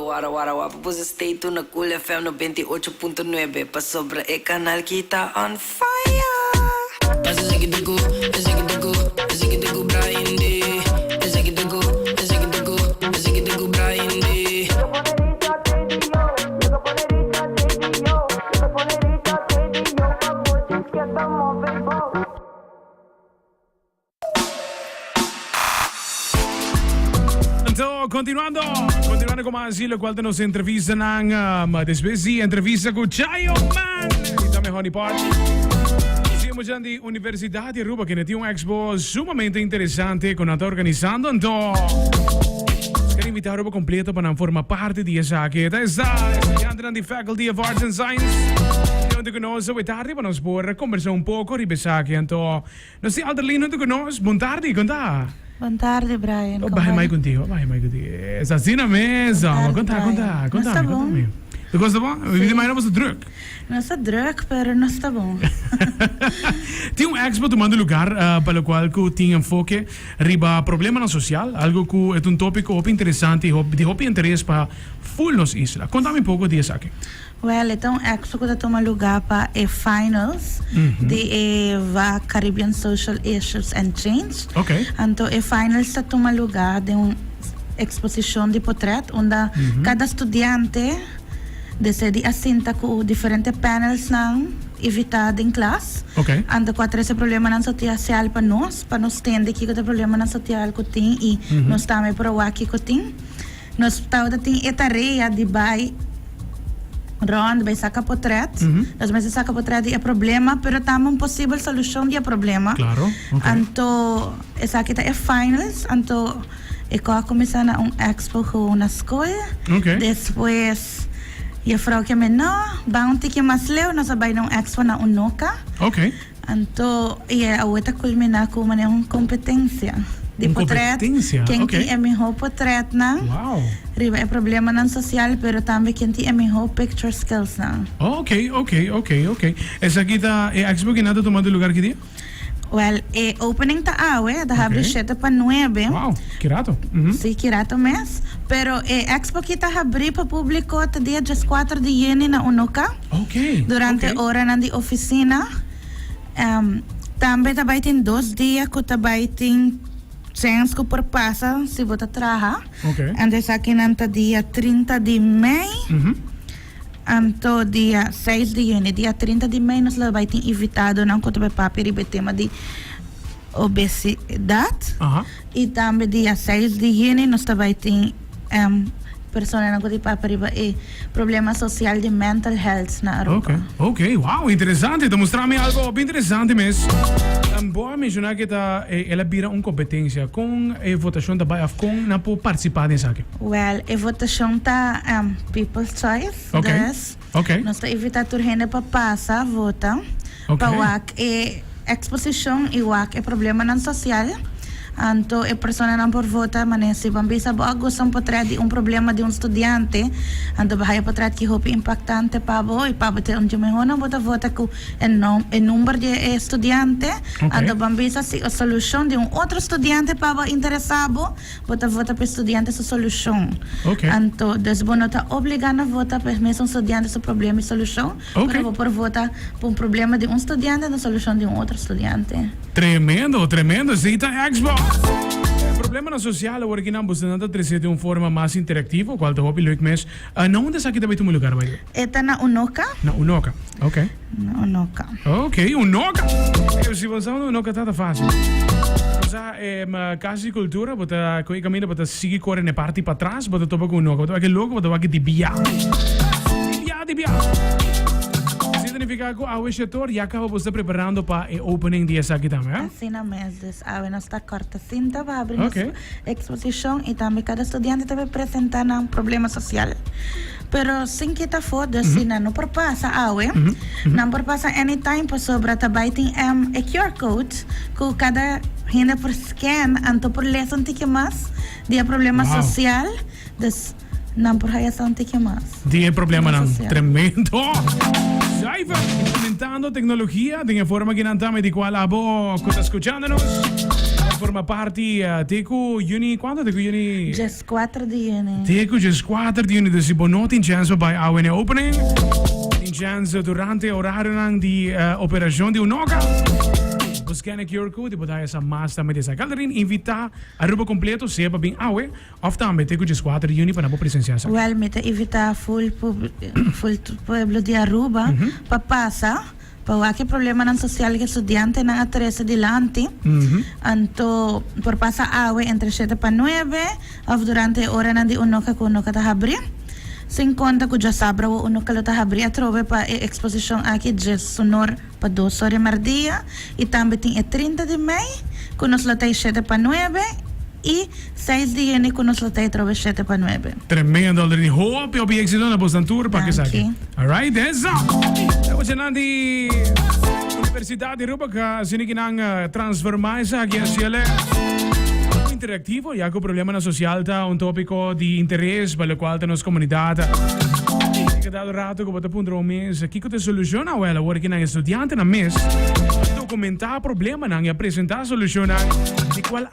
wara wara wapa pues stay tuned na Cool FM 98.9 pa sobra kanal kita on fire. Ese que te go, Brian D. Ese que te go, Brian D. Continuando com mais lo qual nos entrevista ng madespesi entrevista com Chayo Man e também Honey Party. Siamo già di Universidade de Aruba que tem expo sumamente interessante que está organizando. Então, quero invitar a Aruba completo para formar parte dessa aqui. Está estudante da Faculty of Arts and Science. Onde conosco e tarde para nos poder conversar pouco sobre essa aqui. Então, nós temos Alderlin onde conosco. Boa tarde, conta. Boa tarde, Brian. Vai mais contigo. Está assim na mesa. Conta. Está bom. Tu gosta bom? Wie mij was het druk? Não está druk, pero não está bom. Tem expo tomando lugar para o qual que tem enfoque riba problema na social, algo que é tópico interessante e de interesse para full nos isla. Conta-me pouco disso aqui. Well, então, expo que toma lugar para a finals de Caribbean Social Issues and Change. Okay. Então, a finals está toma lugar de uma exposição de portrait, onde cada estudante decide assinta com diferentes panels ng invitado em classe. Okay. Ando quatro esse problema ng social para nós entender que o problema ng social que tem e nós também provar que tem. Nós estamos tem a tarefa de vai Ron vai sacar portrait. Nós vamos sacar portrait é problema, pero tamo possível solução de problema. Claro. Okay. Anto essa aqui é finals, anto eu começar na expo com na escola. Okay. Depois e a vrouw que me não, bounty que mais leu, nós vai num expo na Unoca. Okay. Anto e a outra culminar com uma competência. De portrait, quem tem é melhor portrait na. Wow. Riba é problema não social, pero também quem tem é melhor picture skills na. Okay. Essa aqui tá é expo que nada tomando lugar que dia? Well, opening ta awe, da abre 7 para 9. Wow, que rato. Sí, que rato mês. Pero expo que ta abrir para público até dia 4 de junho na Unoca. Okay. Durante hora na de oficina. Também ta vai ter 2 dias que ta vai ter chance que por passa se você trabalha. Okay. And essa aqui nanta dia 30 de maio. Anto dia 6 de junho, dia 30 de maio, nós vai ter invitado na conta de papel e tema de obesidade. E também dia 6 de junho, nós vai ter pessoas na conta de papel e problema social de mental health na Aruba. Okay. Wow, interessante. Então, mostrar-me algo bem interessante mesmo. Boa mencionar que ela vira uma competência com a votação da BAF com na participar nessa aqui. Well, a votação está people's choice. Okay. Nós está invitado a gente para passar, votar. Para a exposição e o problema não social. Anto a pessoa não por votar, mas se vamos saber algo são portrait de problema de estudante, anto bahaya portrait que hope impactante para e para ter onde melhor não vota com o número de estudante, anto vamos se a solução de outro estudante para interessado, vota para estudante essa solução. Anto desbono está obrigado a votar para mesmo estudante esse problema e solução, para por votar por problema de estudante na solução de outro estudante. Tremendo. Sim, tá Expo. O problema na social é que não buscando trazer de uma forma mais interativa, qual te hobby leuk mes. Não onde aqui também tem um lugar vai? Está na Unoca. Na Unoca. Okay. Na Unoca. Okay, Unoca. Se você não Unoca tá fácil. Sa casa de cultura, bota coi caminho bota seguir correndo na parte para trás, bota topa com Unoca, bota aquele logo, bota aqui de bia. Significa que o setor já acaba você preparando para o opening dessa aqui também, é? Assim na mesa, a nós está corta cinta para abrir exposição e também cada estudante deve apresentar um problema social. Pero sem que tá foda, se não por passa não por passa anytime para sobra também tem a QR code que cada gente por scan, anto por lesson que mais de problema social, não por reação que mais. De problema não, tremendo. Cyber, implementando tecnología de forma que não estamos de cual a vos que está escuchándonos. forma parte teku juni, quando teku juni? Just 4 di yun eh. Teku just 4 di juni, dus ibo not in chance bij oude opening. In chance durante orario ng di operasyon di unoga. Buscan ik Yorko, di tayo sa masta met esa. Kalderin invita aruba completo sepa bing awe. Of tambe teku just 4 juni pa na po presensya sa. Well, mita evita full pueblo de Aruba, papasa, pawaki problema ng social que estudiante ng atresa dilante, anto por pasa awe entre 7 pa 9, of durante ora ng di uno ka kuno katahabri. 50 ko dya sabra wo uno kalotahabri atrove pa exposition aki jes sonor pa 2 ore mardia, itambe ting 30 de May, kunos latay 7 pa 9, y 6 de yeni kunos latay trove 7 pa 9. Tremendo dollar ni hoop op je exit na bostan tour pa Dank kesaki. je. Alright, eso. Tapos yan di Universidad de Aruba ka sinikinang transformar sa akin sila. Interactivo, ya que problema na social ta un tópico de interés para lo cual tenemos comunidad. Cada rato que bota punto mes, aqui que te soluciona o ela working ang estudiante na mes, documentar problema nang ya presentar soluciona de qual